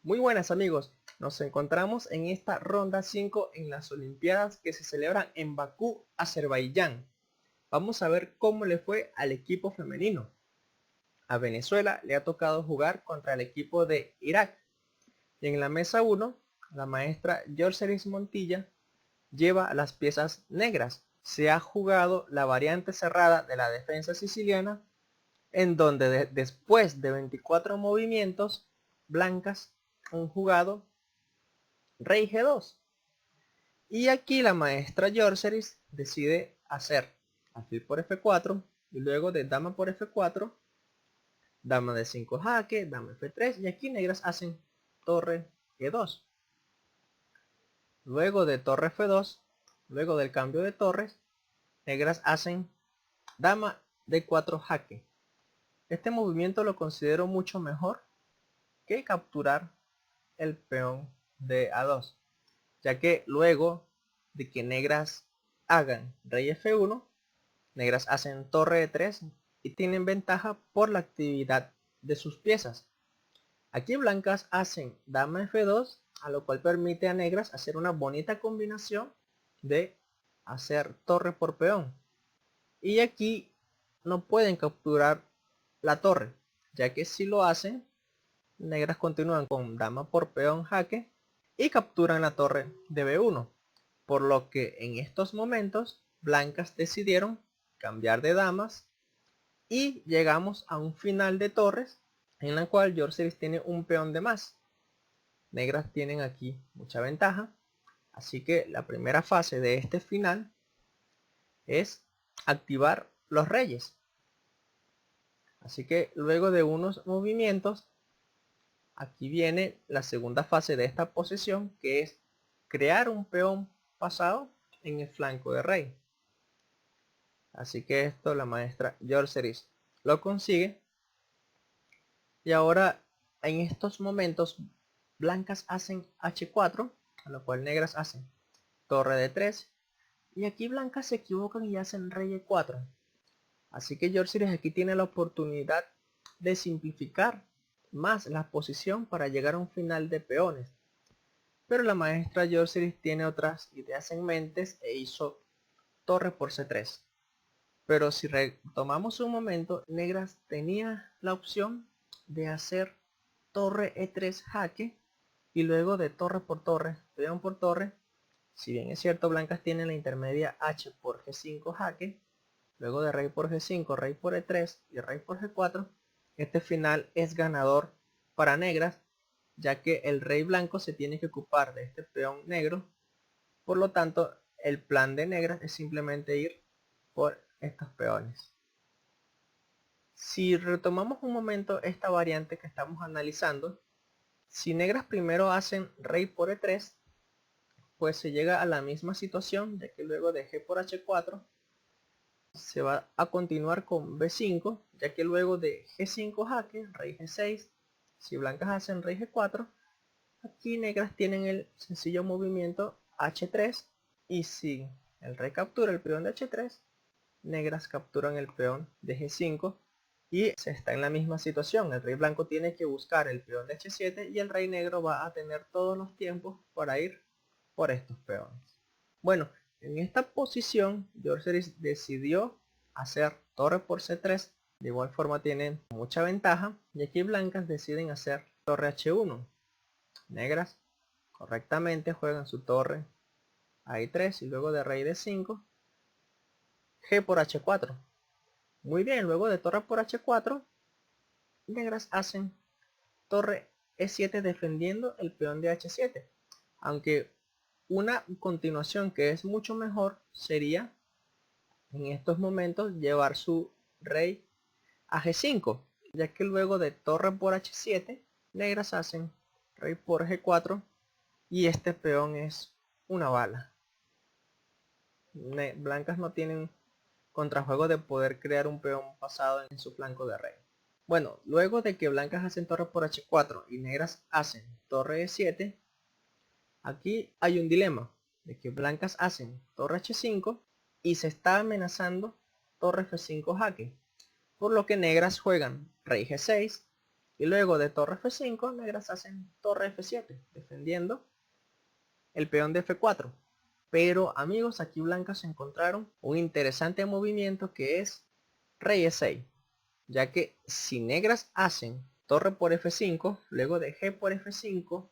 Muy buenas amigos, nos encontramos en esta ronda 5 en las Olimpiadas que se celebran en Bakú, Azerbaiyán. Vamos a ver cómo le fue al equipo femenino. A Venezuela le ha tocado jugar contra el equipo de Irak. Y en la mesa 1, la maestra Yorseris Montilla lleva las piezas negras. Se ha jugado la variante cerrada de la defensa siciliana, en donde después de 24 movimientos, blancas han jugado rey G2. Y aquí la maestra Yorseris decide hacer alfil por F4 y luego de dama por F4, dama de 5 jaque, dama F3 y aquí negras hacen torre E2. Luego de torre F2, luego del cambio de torres, negras hacen dama de 4 jaque. Este movimiento lo considero mucho mejor que capturar el peón de A2, ya que luego de que negras hagan rey F1, negras hacen torre E3 y tienen ventaja por la actividad de sus piezas. Aquí blancas hacen dama F2, a lo cual permite a negras hacer una bonita combinación de hacer torre por peón. Y aquí no pueden capturar la torre, ya que si lo hacen, negras continúan con dama por peón jaque y capturan la torre de B1. Por lo que en estos momentos blancas decidieron cambiar de damas y llegamos a un final de torres en la cual Yorseris tiene un peón de más. Negras tienen aquí mucha ventaja, así que la primera fase de este final es activar los reyes. Así que luego de unos movimientos, aquí viene la segunda fase de esta posición, que es crear un peón pasado en el flanco de rey. Así que esto la maestra Yorseris lo consigue. Y ahora en estos momentos blancas hacen H4, a lo cual negras hacen torre de 3. Y aquí blancas se equivocan y hacen rey E4. Así que Yorseris aquí tiene la oportunidad de simplificar más la posición para llegar a un final de peones. Pero la maestra Yorseris tiene otras ideas en mente e hizo torre por C3. Pero si retomamos un momento, negras tenía la opción de hacer torre E3 jaque y luego de torre por torre, peón por torre. Si bien es cierto, blancas tienen la intermedia H por G5 jaque, luego de rey por G5, rey por E3 y rey por G4, este final es ganador para negras, ya que el rey blanco se tiene que ocupar de este peón negro. Por lo tanto, el plan de negras es simplemente ir por estos peones. Si retomamos un momento esta variante que estamos analizando, si negras primero hacen rey por E3, pues se llega a la misma situación, ya que luego de G por H4 se va a continuar con B5, ya que luego de G5 jaque, rey G6, si blancas hacen rey G4, aquí negras tienen el sencillo movimiento H3, y si el rey captura el peón de H3, negras capturan el peón de G5 y se está en la misma situación. El rey blanco tiene que buscar el peón de H7 y el rey negro va a tener todos los tiempos para ir por estos peones. Bueno, en esta posición Yorseris decidió hacer torre por C3. De igual forma tienen mucha ventaja y aquí blancas deciden hacer torre H1. Negras correctamente juegan su torre a I3 y luego de rey D5 G por H4. Muy bien, luego de torre por H4, negras hacen torre E7 defendiendo el peón de H7. Aunque una continuación que es mucho mejor sería en estos momentos llevar su rey a G5, ya que luego de torre por H7, negras hacen rey por G4 y este peón es una bala. Blancas no tienen contrajuego de poder crear un peón pasado en su flanco de rey. Bueno, luego de que blancas hacen torre por H4 y negras hacen torre E7, aquí hay un dilema de que blancas hacen torre H5 y se está amenazando torre F5 jaque, por lo que negras juegan rey G6 Y luego de torre F5, negras hacen torre F7, defendiendo el peón de F4. Pero amigos, aquí blancas encontraron un interesante movimiento que es rey E6. Ya que si negras hacen torre por F5, luego de G por F5,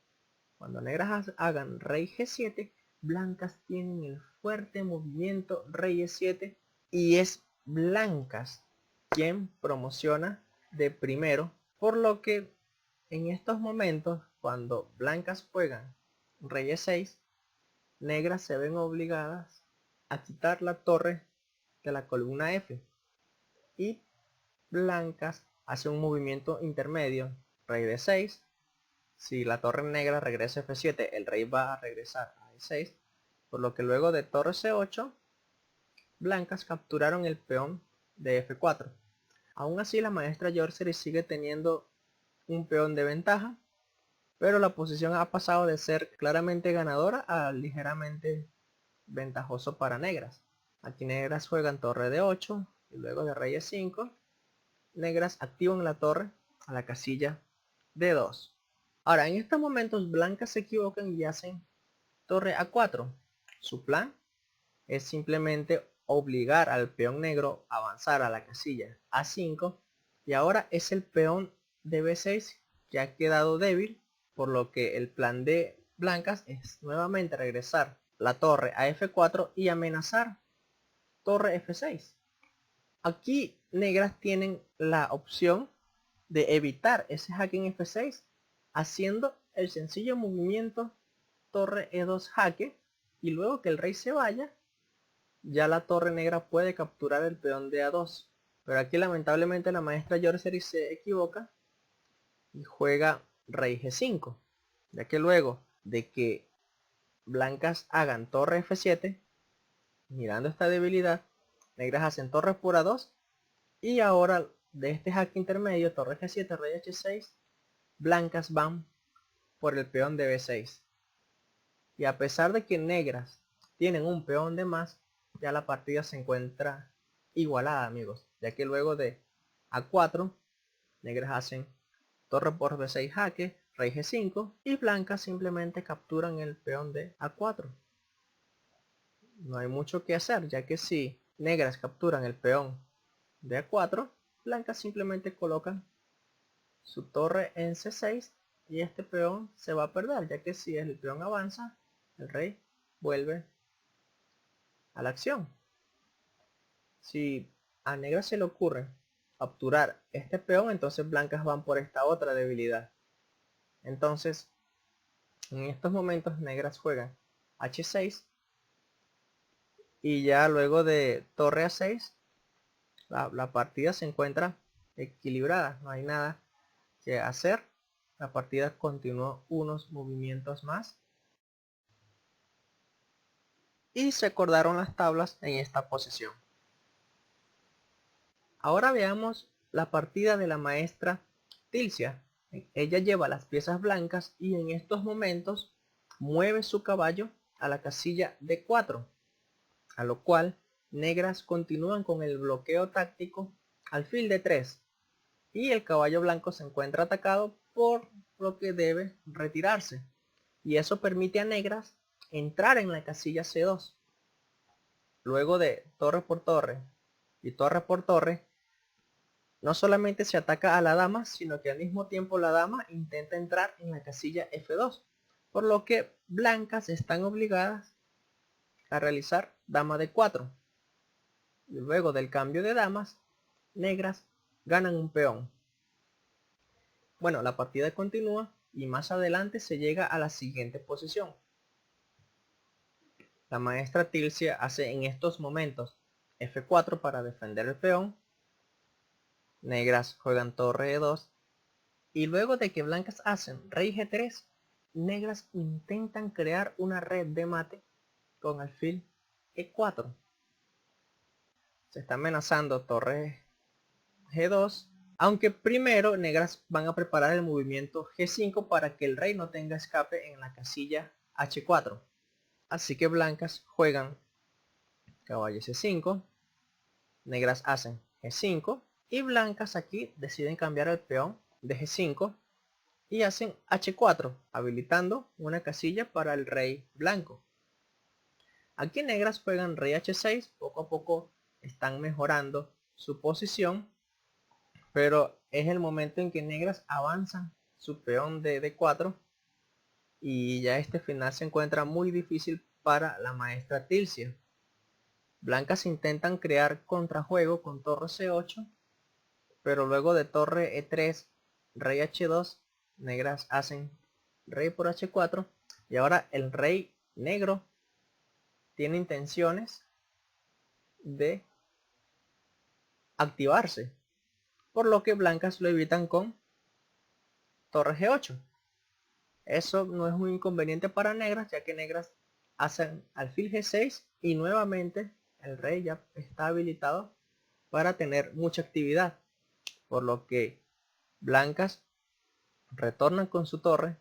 cuando negras hagan rey G7, blancas tienen el fuerte movimiento rey E7 y es blancas quien promociona de primero, por lo que en estos momentos cuando blancas juegan rey E6, negras se ven obligadas a quitar la torre de la columna F y blancas hace un movimiento intermedio, rey D6. Si la torre negra regresa a F7, el rey va a regresar a E6, por lo que luego de torre C8, blancas capturaron el peón de F4. Aún así la maestra Yorcery sigue teniendo un peón de ventaja, pero la posición ha pasado de ser claramente ganadora a ligeramente ventajoso para negras. Aquí negras juegan torre de 8 y luego de rey E5, negras activan la torre a la casilla D2. Ahora, en estos momentos blancas se equivocan y hacen torre A4. Su plan es simplemente obligar al peón negro a avanzar a la casilla A5 y ahora es el peón de B6 que ha quedado débil, por lo que el plan de blancas es nuevamente regresar la torre a F4 y amenazar torre F6. Aquí negras tienen la opción de evitar ese jaque en F6 haciendo el sencillo movimiento torre E2 jaque, y luego que el rey se vaya, ya la torre negra puede capturar el peón de A2. Pero aquí lamentablemente la maestra Yorcery se equivoca y juega rey G5, ya que luego de que blancas hagan torre F7, mirando esta debilidad, negras hacen torre por A2 y ahora de este jaque intermedio, torre G7, rey H6, blancas van por el peón de B6. Y a pesar de que negras tienen un peón de más, ya la partida se encuentra igualada, amigos, ya que luego de A4, negras hacen torre por B6 jaque, rey G5 y blancas simplemente capturan el peón de A4. No hay mucho que hacer, ya que si negras capturan el peón de A4, blancas simplemente colocan su torre en C6 y este peón se va a perder, ya que si el peón avanza, el rey vuelve a la acción. Si a negra se le ocurre capturar este peón, entonces blancas van por esta otra debilidad. Entonces, en estos momentos negras juegan H6 y ya luego de torre A6, la partida se encuentra equilibrada, no hay nada que hacer. La partida continuó unos movimientos más y se acordaron las tablas en esta posición. Ahora veamos la partida de la maestra Tilcia. Ella lleva las piezas blancas y en estos momentos mueve su caballo a la casilla D4, a lo cual negras continúan con el bloqueo táctico alfil D3 y el caballo blanco se encuentra atacado, por lo que debe retirarse, y eso permite a negras entrar en la casilla C2. Luego de torre por torre y torre por torre, no solamente se ataca a la dama, sino que al mismo tiempo la dama intenta entrar en la casilla F2, por lo que blancas están obligadas a realizar dama D4. Y luego del cambio de damas, negras ganan un peón. Bueno, la partida continúa y más adelante se llega a la siguiente posición. La maestra Tilcia hace en estos momentos F4 para defender el peón. Negras juegan torre E2 y luego de que blancas hacen rey G3, negras intentan crear una red de mate con alfil E4. Se está amenazando torre G2, aunque primero negras van a preparar el movimiento G5 para que el rey no tenga escape en la casilla H4. Así que blancas juegan caballo C5, negras hacen G5 y blancas aquí deciden cambiar el peón de G5 y hacen H4, habilitando una casilla para el rey blanco. Aquí negras juegan rey H6, poco a poco están mejorando su posición, pero es el momento en que negras avanzan su peón de D4 y ya este final se encuentra muy difícil para la maestra Tilcia. Blancas intentan crear contrajuego con torre C8, pero luego de torre E3, rey H2, negras hacen rey por H4 y ahora el rey negro tiene intenciones de activarse, por lo que blancas lo evitan con torre G8. Eso no es un inconveniente para negras, ya que negras hacen alfil G6 y nuevamente el rey ya está habilitado para tener mucha actividad, por lo que blancas retornan con su torre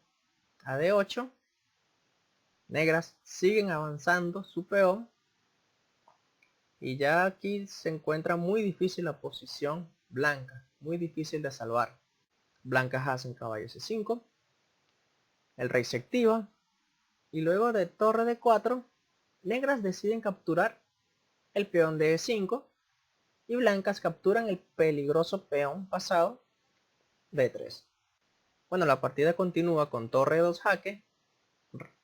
a D8, negras siguen avanzando su peón y ya aquí se encuentra muy difícil la posición blanca, muy difícil de salvar. Blancas hacen caballo C5, el rey se activa y luego de torre D4, negras deciden capturar el peón de E5 y blancas capturan el peligroso peón pasado de E3. Bueno, la partida continúa con torre E2 jaque,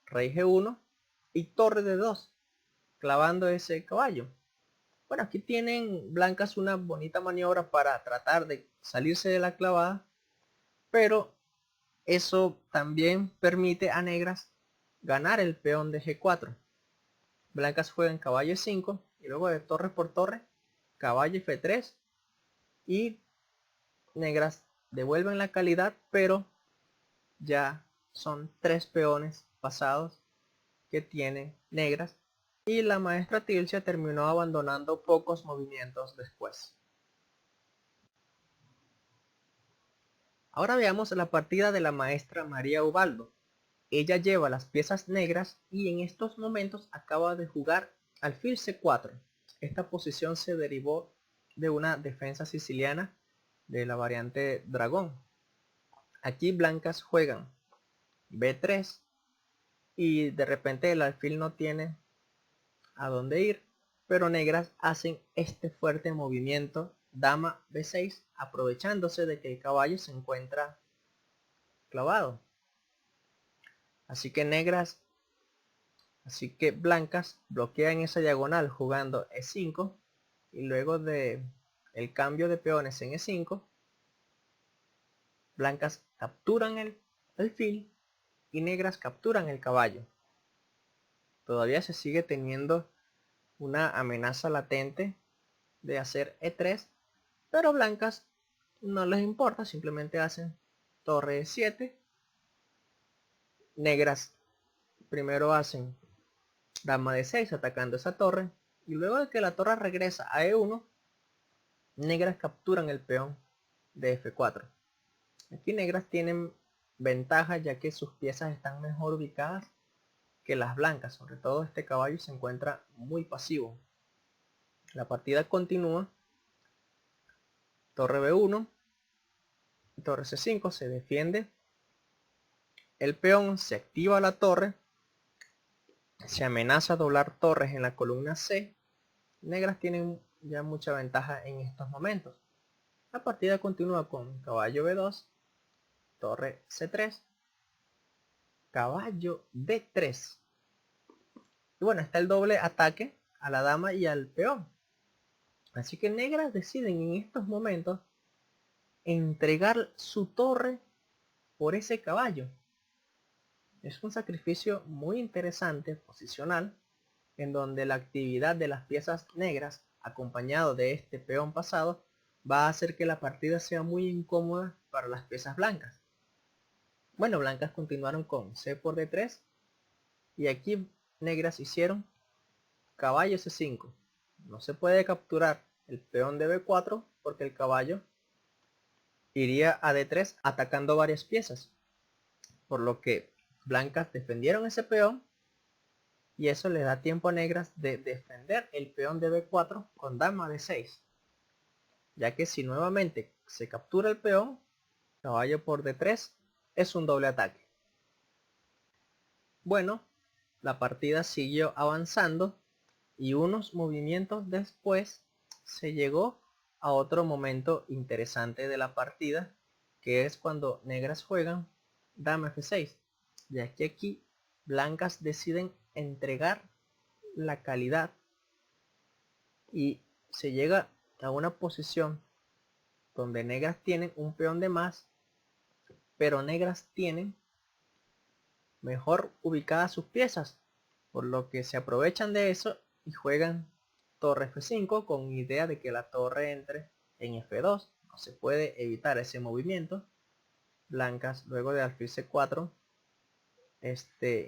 rey G1 y torre D2, clavando ese caballo. Bueno, aquí tienen blancas una bonita maniobra para tratar de salirse de la clavada, pero eso también permite a negras ganar el peón de G4. Blancas juegan caballo E5 y luego de torre por torre, caballo F3 y negras devuelven la calidad, pero ya son 3 peones pasados que tienen negras y la maestra Tilcia terminó abandonando pocos movimientos después. Ahora veamos la partida de la maestra María Ubaldo. Ella lleva las piezas negras y en estos momentos acaba de jugar alfil C4. Esta posición se derivó de una defensa siciliana de la variante dragón. Aquí blancas juegan B3 y de repente el alfil no tiene a dónde ir, pero negras hacen este fuerte movimiento dama B6, aprovechándose de que el caballo se encuentra clavado. Así que blancas bloquean esa diagonal jugando E5 y luego de el cambio de peones en E5, blancas capturan el alfil y negras capturan el caballo. Todavía se sigue teniendo una amenaza latente de hacer E3, pero blancas no les importa, simplemente hacen torre E7. Negras primero hacen dama D6 atacando esa torre y luego de que la torre regresa a E1, negras capturan el peón de F4. Aquí negras tienen ventaja ya que sus piezas están mejor ubicadas que las blancas, sobre todo este caballo se encuentra muy pasivo. La partida continúa, torre B1, torre C5, se defiende el peón, se activa la torre, se amenaza a doblar torres en la columna C. Negras tienen ya mucha ventaja en estos momentos. La partida continúa con caballo B2, torre C3, caballo D3. Y bueno, está el doble ataque a la dama y al peón. Así que negras deciden en estos momentos entregar su torre por ese caballo. Es un sacrificio muy interesante, posicional, en donde la actividad de las piezas negras, acompañado de este peón pasado, va a hacer que la partida sea muy incómoda para las piezas blancas. Bueno, blancas continuaron con C por D3 y aquí negras hicieron caballo C5. No se puede capturar el peón de B4 porque el caballo iría a D3 atacando varias piezas, por lo que blancas defendieron ese peón y eso le da tiempo a negras de defender el peón de B4 con dama D6, ya que si nuevamente se captura el peón, caballo por D3 es un doble ataque. Bueno, la partida siguió avanzando y unos movimientos después se llegó a otro momento interesante de la partida, que es cuando negras juegan dama F6, ya que aquí blancas deciden entregar la calidad y se llega a una posición donde negras tienen un peón de más, pero negras tienen mejor ubicadas sus piezas, por lo que se aprovechan de eso y juegan torre F5 con idea de que la torre entre en F2. No se puede evitar ese movimiento. Blancas luego de alfil C4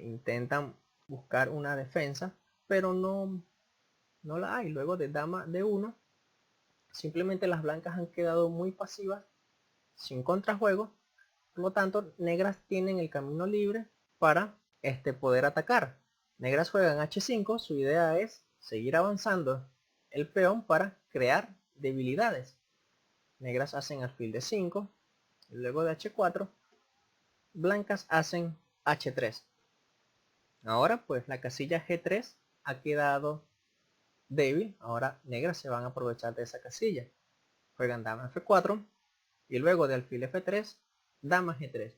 intentan buscar una defensa, pero no la hay. Luego de dama D1 simplemente las blancas han quedado muy pasivas, sin contrajuego. Por lo tanto, negras tienen el camino libre para poder atacar. Negras juegan H5, su idea es seguir avanzando el peón para crear debilidades. Negras hacen alfil D5, y luego de H4, blancas hacen H3. Ahora pues la casilla G3 ha quedado débil, ahora negras se van a aprovechar de esa casilla. Juegan dama F4 y luego de alfil F3, dama G3.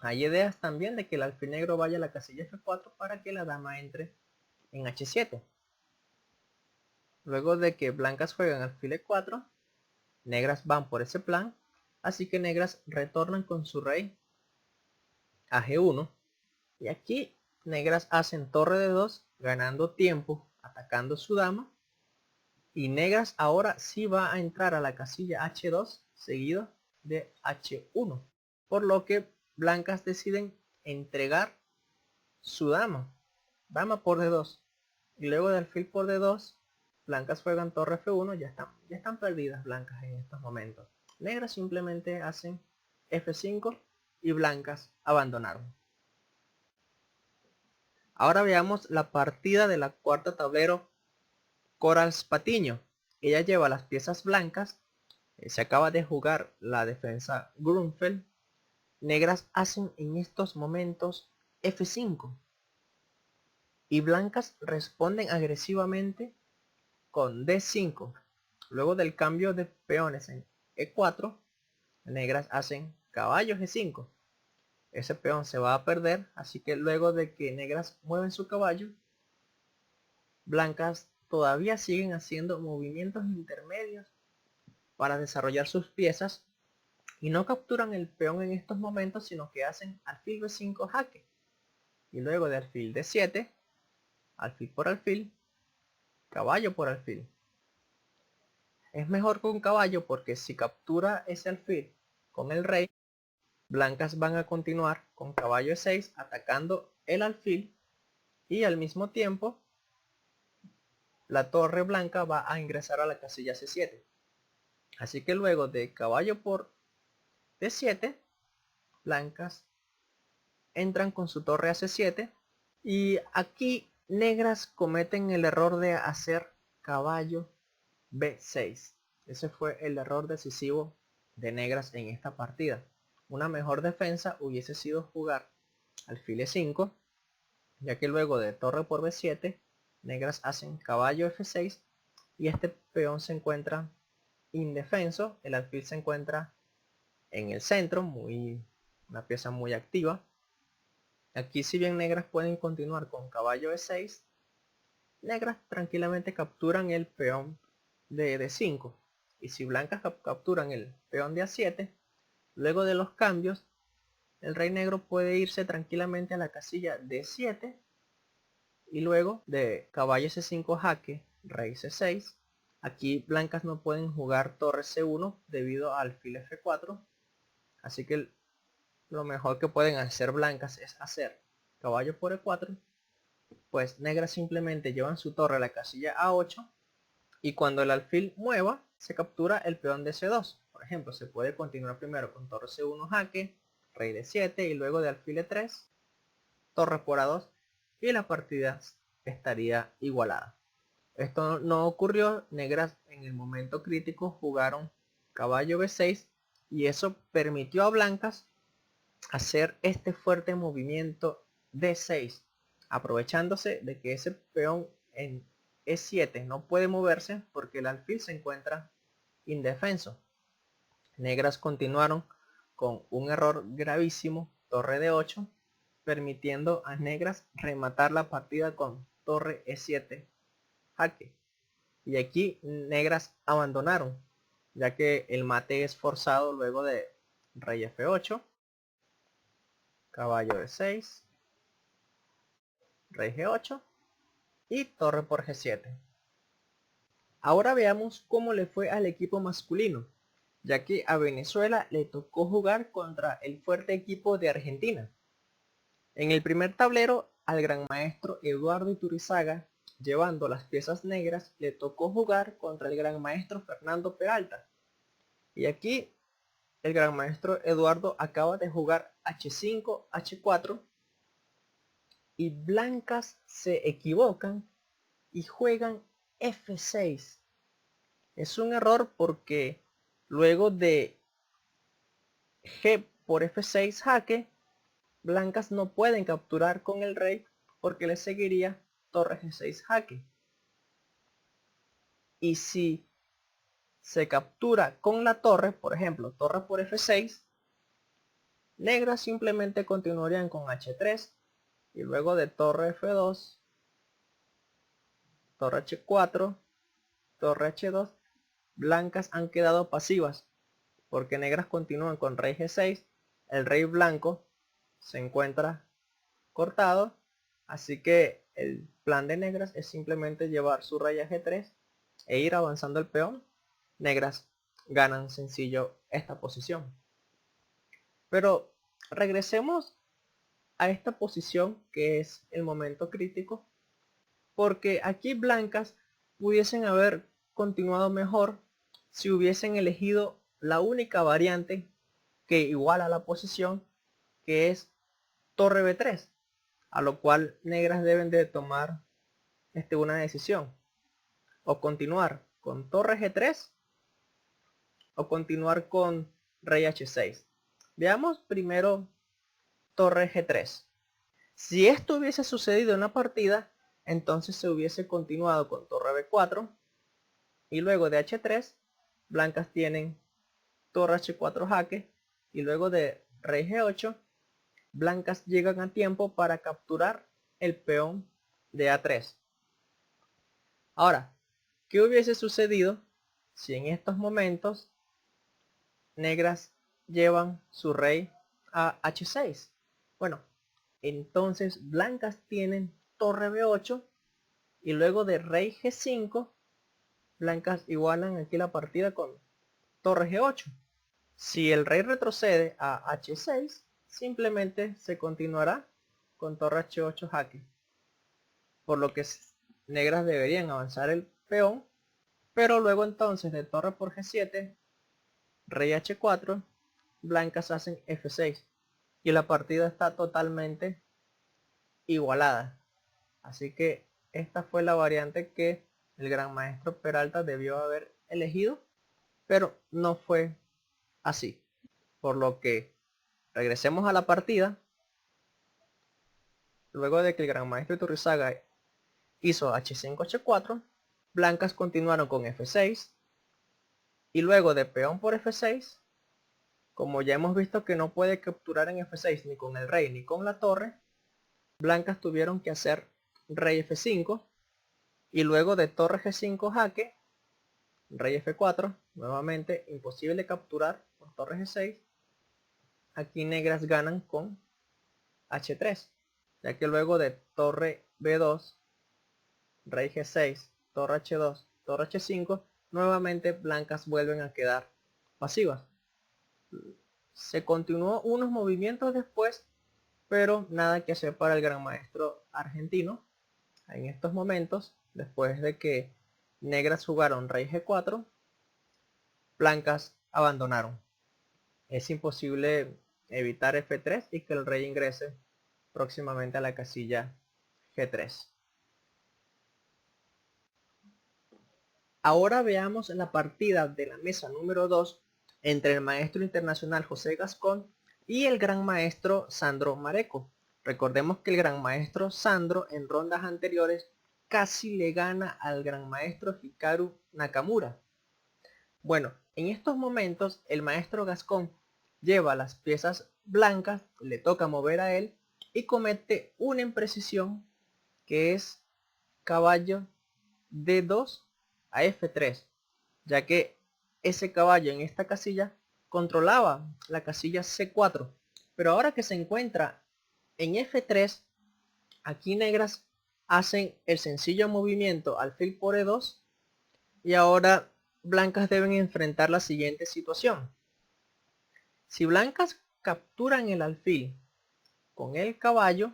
Hay ideas también de que el alfil negro vaya a la casilla F4 para que la dama entre en H7. Luego de que blancas juegan alfil E4, negras van por ese plan, así que negras retornan con su rey a G1. Y aquí negras hacen torre de 2, ganando tiempo, atacando su dama. Y negras ahora sí va a entrar a la casilla H2 seguido de H1. Por lo que blancas deciden entregar su dama. Dama por D2. Y luego de alfil por D2, blancas juegan torre F1. Ya están perdidas blancas en estos momentos. Negras simplemente hacen F5 y blancas abandonaron. Ahora veamos la partida de la cuarta tablero Corals Patiño. Ella lleva las piezas blancas. Se acaba de jugar la defensa Grunfeld. Negras hacen en estos momentos F5. Y blancas responden agresivamente con D5. Luego del cambio de peones en E4, negras hacen caballo G5. Ese peón se va a perder, así que luego de que negras mueven su caballo, blancas todavía siguen haciendo movimientos intermedios para desarrollar sus piezas y no capturan el peón en estos momentos, sino que hacen alfil B5 jaque. Y luego de alfil D7, alfil por alfil, caballo por alfil. Es mejor con caballo porque si captura ese alfil con el rey, blancas van a continuar con caballo E6 atacando el alfil y al mismo tiempo la torre blanca va a ingresar a la casilla C7. Así que luego de caballo por D7, blancas entran con su torre a C7 y aquí negras cometen el error de hacer caballo B6. Ese fue el error decisivo de negras en esta partida. Una mejor defensa hubiese sido jugar alfil E5, ya que luego de torre por B7, negras hacen caballo F6 y este peón se encuentra indefenso. El alfil se encuentra en el centro, una pieza muy activa. Aquí si bien negras pueden continuar con caballo E6, negras tranquilamente capturan el peón de D5. Y si blancas capturan el peón de A7, luego de los cambios, el rey negro puede irse tranquilamente a la casilla D7. Y luego de caballo C5 jaque, rey C6. Aquí blancas no pueden jugar torre C1 debido al alfil F4. Así que lo mejor que pueden hacer blancas es hacer caballo por E4. Pues negras simplemente llevan su torre a la casilla A8. Y cuando el alfil mueva, se captura el peón de C2. Por ejemplo, se puede continuar primero con torre C1 jaque, rey D7 y luego de alfil E3, torre por A2 y la partida estaría igualada. Esto no ocurrió. Negras en el momento crítico jugaron caballo B6 y eso permitió a blancas hacer este fuerte movimiento D6, aprovechándose de que ese peón en E7 no puede moverse porque el alfil se encuentra indefenso. Negras continuaron con un error gravísimo, torre D8, permitiendo a negras rematar la partida con torre E7 jaque. Y aquí negras abandonaron, ya que el mate es forzado luego de rey F8, caballo D6, rey G8 y torre por G7. Ahora veamos cómo le fue al equipo masculino, ya que a Venezuela le tocó jugar contra el fuerte equipo de Argentina. En el primer tablero, al gran maestro Eduardo Iturrizaga, llevando las piezas negras, le tocó jugar contra el gran maestro Fernando Peralta. Y aquí el gran maestro Eduardo acaba de jugar H5, H4 y blancas se equivocan y juegan F6. Es un error porque luego de G por F6 jaque, blancas no pueden capturar con el rey porque le seguiría torre G6 jaque. Y si se captura con la torre, por ejemplo, torre por F6, negras simplemente continuarían con H3 y luego de torre F2, torre H4, torre H2, blancas han quedado pasivas porque negras continúan con rey G6, el rey blanco se encuentra cortado, así que el plan de negras es simplemente llevar su rey a G3 e ir avanzando el peón. Negras ganan sencillo esta posición. Pero regresemos a esta posición que es el momento crítico, porque aquí blancas pudiesen haber continuado mejor si hubiesen elegido la única variante que iguala la posición, que es torre B3, a lo cual negras deben de tomar una decisión: o continuar con torre G3 o continuar con rey H6. Veamos primero torre G3. Si esto hubiese sucedido en la partida, entonces se hubiese continuado con torre B4 y luego de H3 blancas tienen torre H4 jaque y luego de rey G8 blancas llegan a tiempo para capturar el peón de A3. Ahora, ¿qué hubiese sucedido si en estos momentos negras llevan su rey a H6? Bueno, entonces blancas tienen torre B8 y luego de rey G5 blancas igualan aquí la partida con torre G8. Si el rey retrocede a H6, simplemente se continuará con torre H8 jaque, por lo que negras deberían avanzar el peón, pero luego entonces de torre por G7, rey H4, blancas hacen F6 y la partida está totalmente igualada. Así que esta fue la variante que el gran maestro Peralta debió haber elegido, pero no fue así. Por lo que regresemos a la partida. Luego de que el gran maestro Iturrizaga hizo H5, H4, blancas continuaron con F6 y luego de peón por F6, como ya hemos visto que no puede capturar en F6 ni con el rey ni con la torre, blancas tuvieron que hacer rey F5 y luego de torre G5 jaque, rey F4, nuevamente imposible capturar con torre G6. Aquí negras ganan con H3, ya que luego de torre B2, rey G6, torre H2, torre H5, nuevamente blancas vuelven a quedar pasivas. Se continuó unos movimientos después, pero nada que hacer para el gran maestro argentino. En estos momentos, después de que negras jugaron rey G4, blancas abandonaron. Es imposible evitar F3 y que el rey ingrese próximamente a la casilla G3. Ahora veamos la partida de la mesa número 2, entre el maestro internacional José Gascón y el gran maestro Sandro Mareco. Recordemos que el gran maestro Sandro en rondas anteriores casi le gana al gran maestro Hikaru Nakamura. Bueno, en estos momentos el maestro Gascón lleva las piezas blancas, le toca mover a él y comete una imprecisión que es caballo D2 a F3, ya que ese caballo en esta casilla controlaba la casilla C4, pero ahora que se encuentra en F3, aquí negras hacen el sencillo movimiento alfil por E2 y ahora blancas deben enfrentar la siguiente situación. Si blancas capturan el alfil con el caballo,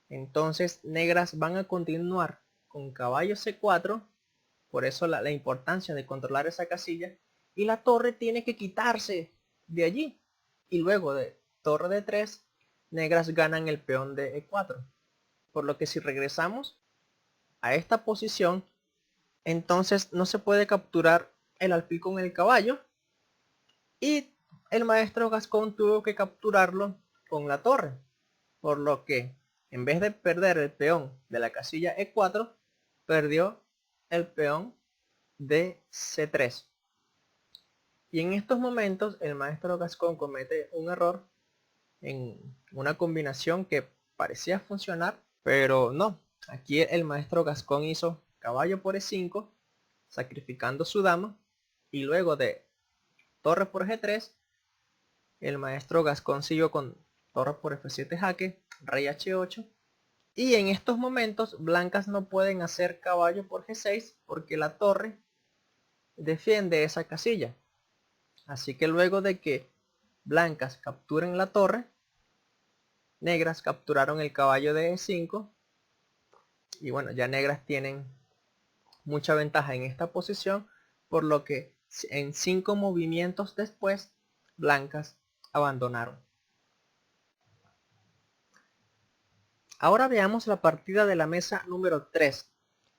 entonces negras van a continuar con caballo C4, por eso la importancia de controlar esa casilla, y la torre tiene que quitarse de allí, y luego de torre de 3 negras ganan el peón de E4, por lo que si regresamos a esta posición, entonces no se puede capturar el alfil con el caballo, y el maestro Gascón tuvo que capturarlo con la torre, por lo que en vez de perder el peón de la casilla E4, perdió el peón de C3. Y en estos momentos el maestro Gascón comete un error en una combinación que parecía funcionar, pero no. Aquí el maestro Gascón hizo caballo por E5, sacrificando su dama, y luego de torre por G3, el maestro Gascón siguió con torre por F7 jaque, rey H8, y en estos momentos blancas no pueden hacer caballo por G6 porque la torre defiende esa casilla. Así que luego de que blancas capturen la torre, negras capturaron el caballo de E5, y bueno, ya negras tienen mucha ventaja en esta posición, por lo que en 5 movimientos después blancas abandonaron. Ahora veamos la partida de la mesa número 3.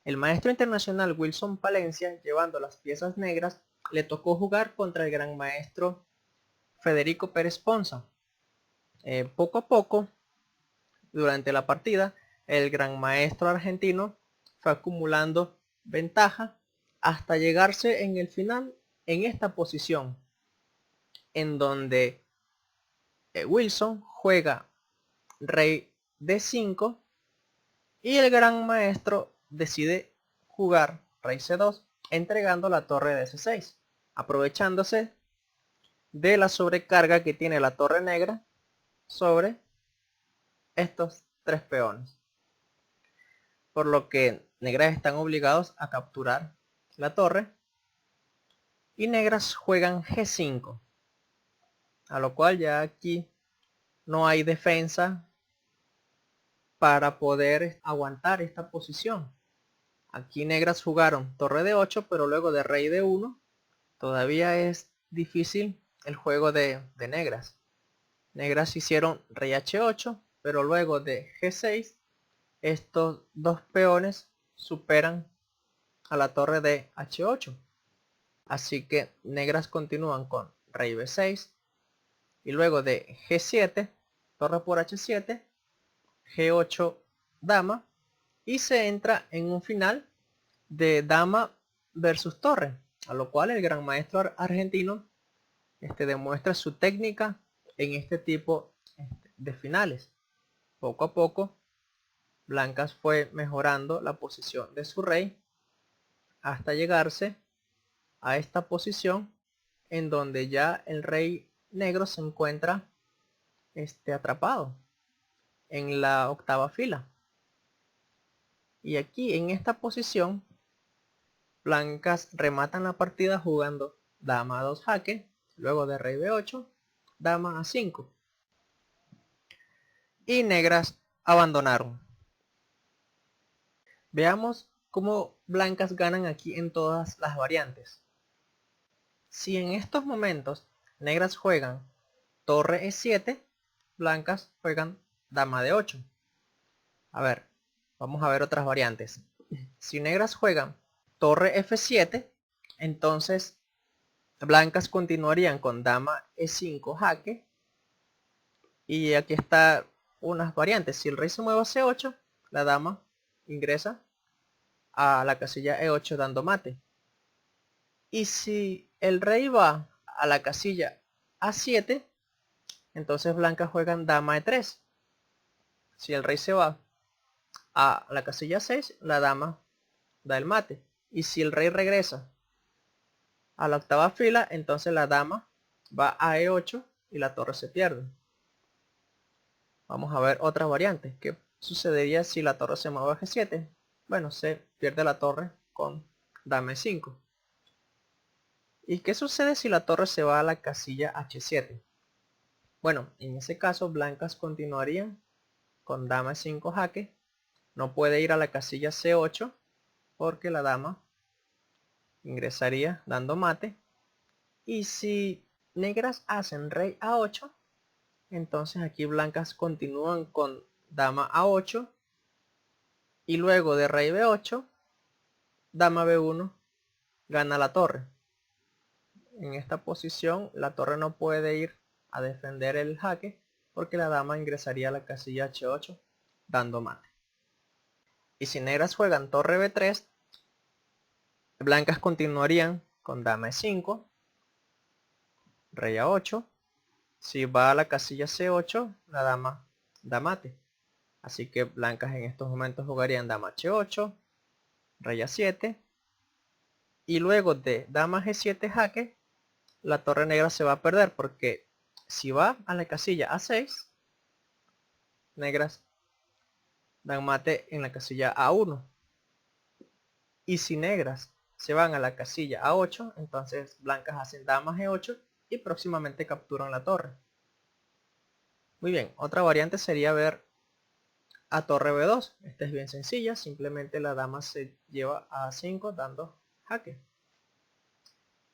El maestro internacional Wilson Palencia, llevando las piezas negras, le tocó jugar contra el gran maestro Federico Pérez Ponza. Poco a poco, durante la partida, el gran maestro argentino fue acumulando ventaja hasta llegarse en el final en esta posición, en donde Wilson juega rey D5 y el gran maestro decide jugar rey C2, entregando la torre de C6, aprovechándose de la sobrecarga que tiene la torre negra sobre estos 3 peones. Por lo que negras están obligados a capturar la torre y negras juegan G5, a lo cual ya aquí no hay defensa para poder aguantar esta posición. Aquí negras jugaron torre de 8, pero luego de rey de 1 todavía es difícil el juego de negras. Negras hicieron rey H8, pero luego de G6 estos dos peones superan a la torre de H8. Así que negras continúan con rey B6 y luego de G7, torre por H7, G8 dama, y se entra en un final de dama versus torre, a lo cual el gran maestro argentino demuestra su técnica en este tipo de finales. Poco a poco blancas fue mejorando la posición de su rey hasta llegarse a esta posición en donde ya el rey negro se encuentra atrapado en la octava fila. Y aquí en esta posición blancas rematan la partida jugando dama a 2 jaque, luego de rey b8, dama a 5, y negras abandonaron. Veamos cómo blancas ganan aquí en todas las variantes. Si en estos momentos negras juegan torre e7, blancas juegan dama de 8. A ver, vamos a ver otras variantes. Si negras juegan torre f7, entonces blancas continuarían con dama E5 jaque. Y aquí está unas variantes. Si el rey se mueve a C8, la dama ingresa a la casilla E8 dando mate. Y si el rey va a la casilla A7, entonces blancas juegan dama E3. Si el rey se va a la casilla 6, la dama da el mate. Y si el rey regresa a la octava fila, entonces la dama va a E8 y la torre se pierde. Vamos a ver otras variantes. ¿Qué sucedería si la torre se mueve a G7? Bueno, se pierde la torre con dama E5. ¿Y qué sucede si la torre se va a la casilla H7? Bueno, en ese caso blancas continuarían con dama E5 jaque. No puede ir a la casilla C8 porque la dama ingresaría dando mate. Y si negras hacen rey A8, entonces aquí blancas continúan con dama A8 y luego de rey B8, dama B1 gana la torre. En esta posición la torre no puede ir a defender el jaque porque la dama ingresaría a la casilla H8 dando mate. Y si negras juegan torre B3, blancas continuarían con dama E5, rey A8. Si va a la casilla C8, la dama da mate. Así que blancas en estos momentos jugarían dama H8, rey A7. Y luego de dama G7 jaque, la torre negra se va a perder porque si va a la casilla A6, negras dan mate en la casilla A1. Y si negras se van a la casilla A8, entonces blancas hacen dama G8 y próximamente capturan la torre. Muy bien, otra variante sería ver a torre B2. Esta es bien sencilla, simplemente la dama se lleva a A5 dando jaque.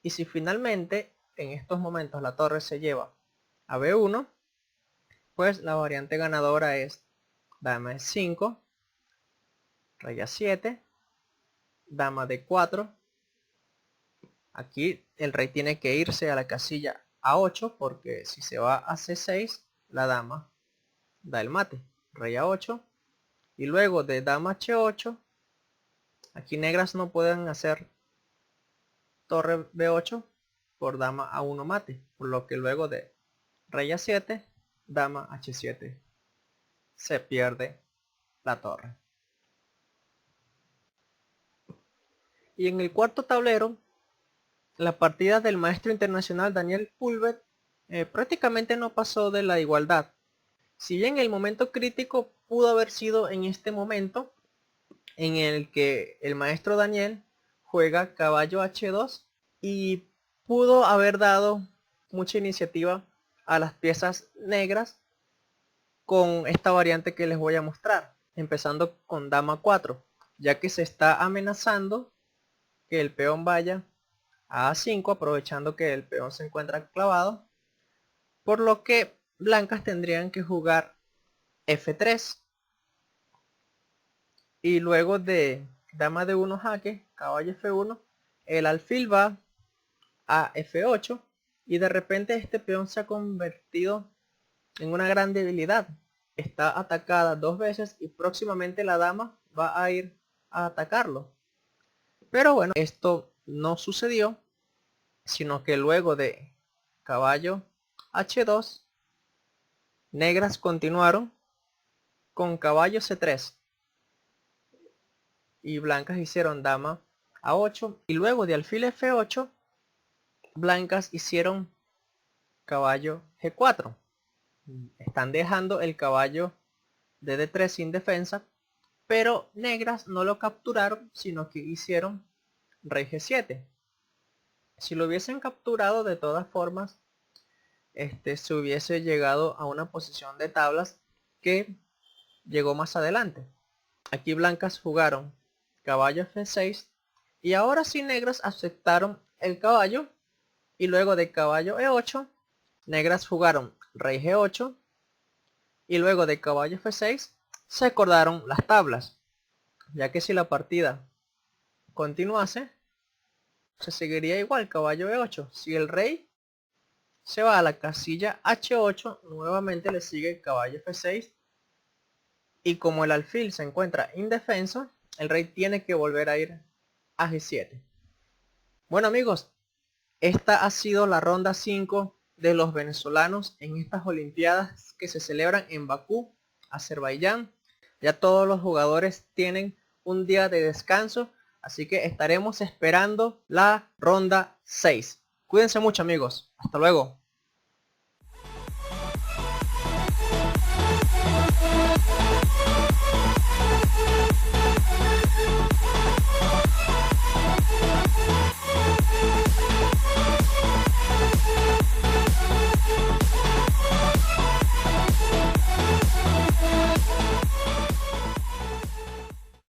Y si finalmente en estos momentos la torre se lleva a B1, pues la variante ganadora es dama E5, rey A7, dama D4. Aquí el rey tiene que irse a la casilla A8 porque si se va a C6, la dama da el mate. Rey A8. Y luego de dama H8, aquí negras no pueden hacer torre B8 por dama A1 mate. Por lo que luego de rey A7, dama H7, se pierde la torre. Y en el cuarto tablero, la partida del maestro internacional Daniel Pulver prácticamente no pasó de la igualdad. Si bien el momento crítico pudo haber sido en este momento en el que el maestro Daniel juega caballo H2 y pudo haber dado mucha iniciativa a las piezas negras con esta variante que les voy a mostrar, empezando con dama 4, ya que se está amenazando que el peón vaya a A5 aprovechando que el peón se encuentra clavado, por lo que blancas tendrían que jugar F3 y luego de dama de 1 jaque, caballo F1, el alfil va a F8 y de repente este peón se ha convertido en una gran debilidad. Está atacada dos veces y próximamente la dama va a ir a atacarlo. Pero bueno, esto no sucedió, sino que luego de caballo H2, negras continuaron con caballo C3 y blancas hicieron dama A8 y luego de alfil F8, blancas hicieron caballo G4. Están dejando el caballo de D3 sin defensa, pero negras no lo capturaron, sino que hicieron rey G7. Si lo hubiesen capturado de todas formas, se hubiese llegado a una posición de tablas que llegó más adelante. Aquí blancas jugaron caballo F6 y ahora sí negras aceptaron el caballo y luego de caballo E8, negras jugaron rey G8 y luego de caballo F6 se acordaron las tablas, ya que si la partida continuase, se seguiría igual, caballo E8. Si el rey se va a la casilla H8, nuevamente le sigue el caballo F6. Y como el alfil se encuentra indefenso, el rey tiene que volver a ir a G7. Bueno amigos, esta ha sido la ronda 5 de los venezolanos en estas olimpiadas que se celebran en Bakú, Azerbaiyán. Ya todos los jugadores tienen un día de descanso, así que estaremos esperando la ronda 6. Cuídense mucho amigos, hasta luego.